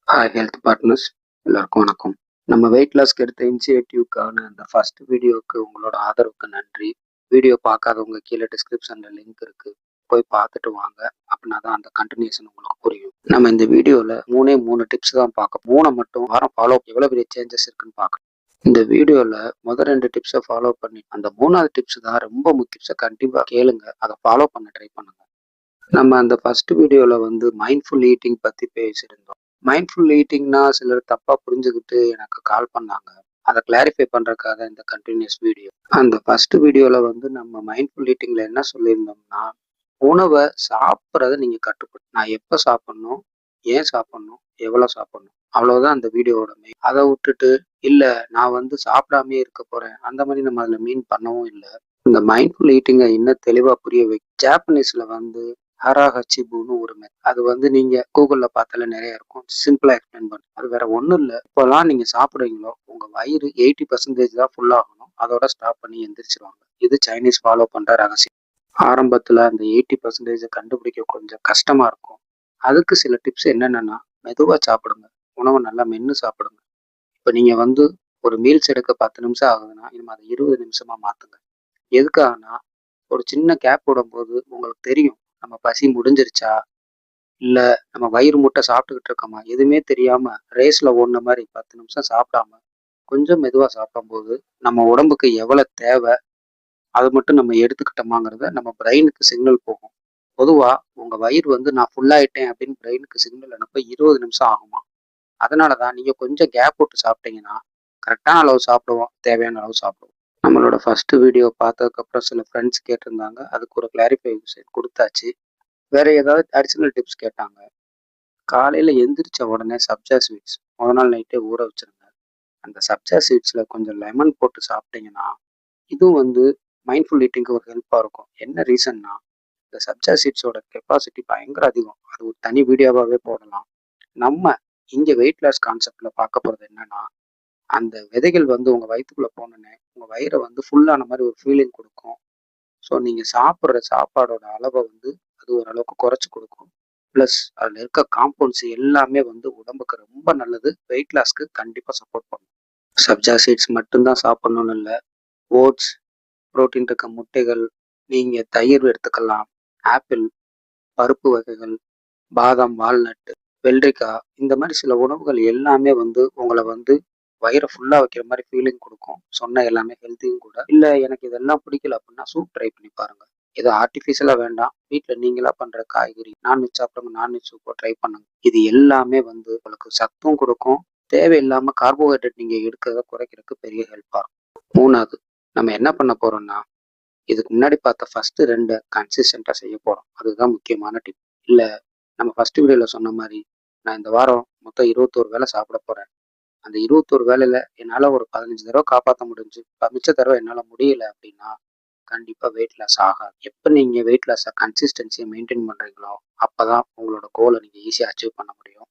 Hi health partners, எல்லாருக்கும் வணக்கம். நம்ம வெயிட் லாஸ்க்கு எடுத்த இனிஷியேட்டிவ்க்கான அந்த ஃபர்ஸ்ட் வீடியோவுக்கு உங்களோட ஆதரவுக்கு நன்றி. வீடியோ பார்க்காதவங்க கீழே டிஸ்கிரிப்ஷனில் லிங்க் இருக்கு, போய் பார்த்துட்டு வாங்க. அப்படின்னா தான் அந்த கண்டினியூஷன் உங்களுக்கு புரியும். நம்ம இந்த வீடியோவில் மூணு டிப்ஸ் தான் பார்க்க, மூணை மட்டும் வாரம் ஃபாலோ எவ்வளோ பெரிய சேஞ்சஸ் இருக்குன்னு பார்க்கலாம். இந்த வீடியோவில் முதல் 2 டிப்ஸை ஃபாலோ பண்ணி அந்த 3வது டிப்ஸ் தான் ரொம்ப முக்கியம். கண்டிப்பாக கேளுங்க, அதை ஃபாலோ பண்ண ட்ரை பண்ணுங்க. நம்ம அந்த ஃபர்ஸ்ட் வீடியோவில் வந்து மைண்ட்ஃபுல் ஈட்டிங் பற்றி பேசியிருந்தோம். மைண்ட்ஃபுல் ஈட்டிங்னா சிலர் தப்பா புரிஞ்சுக்கிட்டு எனக்கு கால் பண்ணாங்க. அதை கிளாரிஃபை பண்றதுக்காக இந்த கண்டினியூஸ் வீடியோ. அந்த ஃபர்ஸ்ட் வீடியோல வந்து நம்ம மைண்ட்ஃபுல் ஈட்டிங்ல என்ன சொல்லியிருந்தோம்னா, உணவை சாப்பிட்றத நீங்க கட்டுப்படும். நான் எப்போ சாப்பிடணும், ஏன் சாப்பிடணும், எவ்வளவு சாப்பிடணும், அவ்வளவுதான் அந்த வீடியோவோட மெயின். அதை விட்டுட்டு இல்ல நான் வந்து சாப்பிடாமே இருக்க போறேன், அந்த மாதிரி நம்ம அதுல மீன் பண்ணவும் இல்லை. இந்த மைண்ட்ஃபுல் ஈட்டிங்கை இன்னும் தெளிவா புரிய ஜாப்பனீஸ்ல வந்து ஹராஹச்சிபுன்னு ஒரு மெத்தட். அது வந்து நீங்க கூகுள்ல பார்த்தாலே நிறைய இருக்கும். சிம்பிளா எக்ஸ்பிளைன் பண்ணும். அது வேற ஒண்ணும் இல்லை. இப்போலாம் நீங்க சாப்பிடுறீங்களோ உங்க வயிறு 80% தான் ஃபுல் ஆகணும். அதோட ஸ்டாப் பண்ணி எந்திரிச்சிருவாங்க. இது சைனீஸ் ஃபாலோ பண்ற ரகசியம். ஆரம்பத்துல அந்த 80% கண்டுபிடிக்க கொஞ்சம் கஷ்டமா இருக்கும். அதுக்கு சில டிப்ஸ் என்னென்னா, மெதுவா சாப்பிடுங்க, உணவை நல்லா மென்று சாப்பிடுங்க. இப்போ நீங்க வந்து ஒரு மீல்ஸ் எடுக்க 10 நிமிஷம் ஆகுதுன்னா இனிமே அதை 20 நிமிஷமா மாத்துங்க. எதுக்காகனா, ஒரு சின்ன கேப் விடும்போது உங்களுக்கு தெரியும் நம்ம பசி முடிஞ்சிருச்சா, இல்ல நம்ம வயிறு முட்டை சாப்பிட்டுக்கிட்டு இருக்கோமா, எதுவுமே தெரியாம ரேஸ்ல ஓடுன மாதிரி 10 நிமிஷம் சாப்பிடாம கொஞ்சம் மெதுவா சாப்பிடும்போது நம்ம உடம்புக்கு எவ்வளவு தேவை அது மட்டும் நம்ம எடுத்துக்கிட்டோமாங்கிறத நம்ம பிரெயினுக்கு சிக்னல் போகும். பொதுவா உங்க வயிறு வந்து நான் ஃபுல்லாயிட்டேன் அப்படின்னு பிரெயினுக்கு சிக்னல் அனுப்ப 20 நிமிஷம் ஆகுமா. அதனாலதான் நீங்க கொஞ்சம் கேப் விட்டு சாப்பிட்டீங்கன்னா கரெக்டான அளவு சாப்பிடுவோம், தேவையான அளவு சாப்பிடுவோம். நம்மளோட ஃபர்ஸ்ட் வீடியோ பார்த்ததுக்கப்புறம் சில ஃப்ரெண்ட்ஸ் கேட்டிருந்தாங்க, அதுக்கு ஒரு கிளாரிஃபிகேஷன் கொடுத்தாச்சு. வேற ஏதாவது அடிஷனல் டிப்ஸ் கேட்டாங்க. காலையில எந்திரிச்ச உடனே சப்ஜா சீட்ஸ் முத நாள் நைட்டே ஊற வச்சிருங்க. அந்த சப்ஜா சீட்ஸ்ல கொஞ்சம் லெமன் போட்டு சாப்பிட்டீங்கன்னா இதுவும் வந்து மைண்ட்ஃபுல் ஈட்டிங்க்கு ஒரு ஹெல்ப்பா இருக்கும். என்ன ரீசன்னா, இந்த சப்ஜா சீட்ஸோட கெப்பாசிட்டி பயங்கர அதிகம். அது ஒரு தனி வீடியோவாவே போடலாம். நம்ம இங்க வெயிட் லாஸ் கான்செப்ட்ல பார்க்க போறது என்னன்னா, அந்த விதைகள் வந்து உங்க வயிற்றுக்குள்ள போனோன்னே உங்க வயிறை வந்து ஃபுல்லான மாதிரி ஒரு ஃபீலிங் கொடுக்கும். ஸோ நீங்க சாப்பிட்ற சாப்பாடோட அளவை வந்து அது ஓரளவுக்கு குறைச்சி கொடுக்கும். ப்ளஸ் அதில் இருக்க காம்பவுண்ட்ஸ் எல்லாமே வந்து உடம்புக்கு ரொம்ப நல்லது. வெயிட் லாஸ்க்கு கண்டிப்பாக சப்போர்ட் பண்ணும். சப்ஜா சீட்ஸ் மட்டும்தான் சாப்பிடணும்னு இல்லை. ஓட்ஸ், புரோட்டீன் இருக்க முட்டைகள், நீங்கள் தயிர் எடுத்துக்கலாம். ஆப்பிள், பருப்பு வகைகள், பாதாம், வால்நட், வெள்ளரிக்காய், இந்த மாதிரி சில உணவுகள் எல்லாமே வந்து உங்களை வந்து வயிறை ஃபுல்லாக வைக்கிற மாதிரி ஃபீலிங் கொடுக்கும். சொன்ன எல்லாமே ஹெல்த்தியும் கூட. இல்லை எனக்கு இதெல்லாம் பிடிக்கல அப்படின்னா சூப் ட்ரை பண்ணி பாருங்க. இது ஆர்டிஃபிஷியலாக வேண்டாம், வீட்டில் நீங்களா பண்ணுற காய்கறி, நான்வெஜ் சாப்பிட்றவங்க நான்வெஜ் சூப்பை ட்ரை பண்ணுங்க. இது எல்லாமே வந்து உங்களுக்கு சத்தும் கொடுக்கும். தேவையில்லாமல் கார்போஹைட்ரேட் நீங்கள் எடுக்கிறத குறைக்கிறதுக்கு பெரிய ஹெல்ப்பாக இருக்கும். 3வது நம்ம என்ன பண்ண போறோம்னா, இதுக்கு முன்னாடி பார்த்த ஃபர்ஸ்ட் 2 கன்சிஸ்டண்டா செய்ய போறோம். அதுதான் முக்கியமான டிப். இல்ல நம்ம ஃபர்ஸ்ட் வீடியோல சொன்ன மாதிரி நான் இந்த வாரம் மொத்தம் 21 வேளை சாப்பிட போறேன். அந்த 21 வேளையில என்னால ஒரு 15 தடவை காப்பாற்ற முடிஞ்சு, மிச்ச தடவை என்னால முடியல அப்படின்னா கண்டிப்பா வெயிட் லாஸ் ஆகாது. எப்ப நீங்க வெயிட் லாஸை கன்சிஸ்டன்சியை மெயின்டைன் பண்றீங்களோ அப்பதான் உங்களோட கோலை நீங்க ஈஸியா அச்சீவ் பண்ண முடியும்.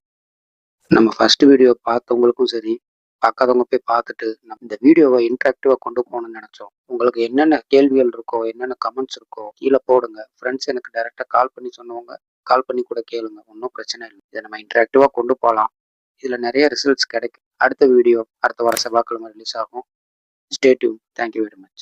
நம்ம ஃபர்ஸ்ட் வீடியோ பார்த்தவங்களுக்கும் சரி, பார்க்காதவங்க போய் பார்த்துட்டு நம்ம இந்த வீடியோவை இன்ட்ராக்டிவா கொண்டு போகணும்னு நினைச்சோம். உங்களுக்கு என்னென்ன கேள்விகள் இருக்கோ, என்னென்ன கமெண்ட்ஸ் இருக்கோ கீழே போடுங்க. ஃப்ரெண்ட்ஸ் எனக்கு டைரக்டா கால் பண்ணி சொன்னவங்க கால் பண்ணி கூட கேளுங்க, ஒன்றும் பிரச்சனை இல்லை. இதை நம்ம இன்ட்ராக்டிவா கொண்டு போகலாம். இதுல நிறைய ரிசல்ட்ஸ் கிடைக்கும். அடுத்த வீடியோ அடுத்த வார செவ்வாய்க்கிழமை ரிலீஸ் ஆகும். Stay tune. Thank you very much.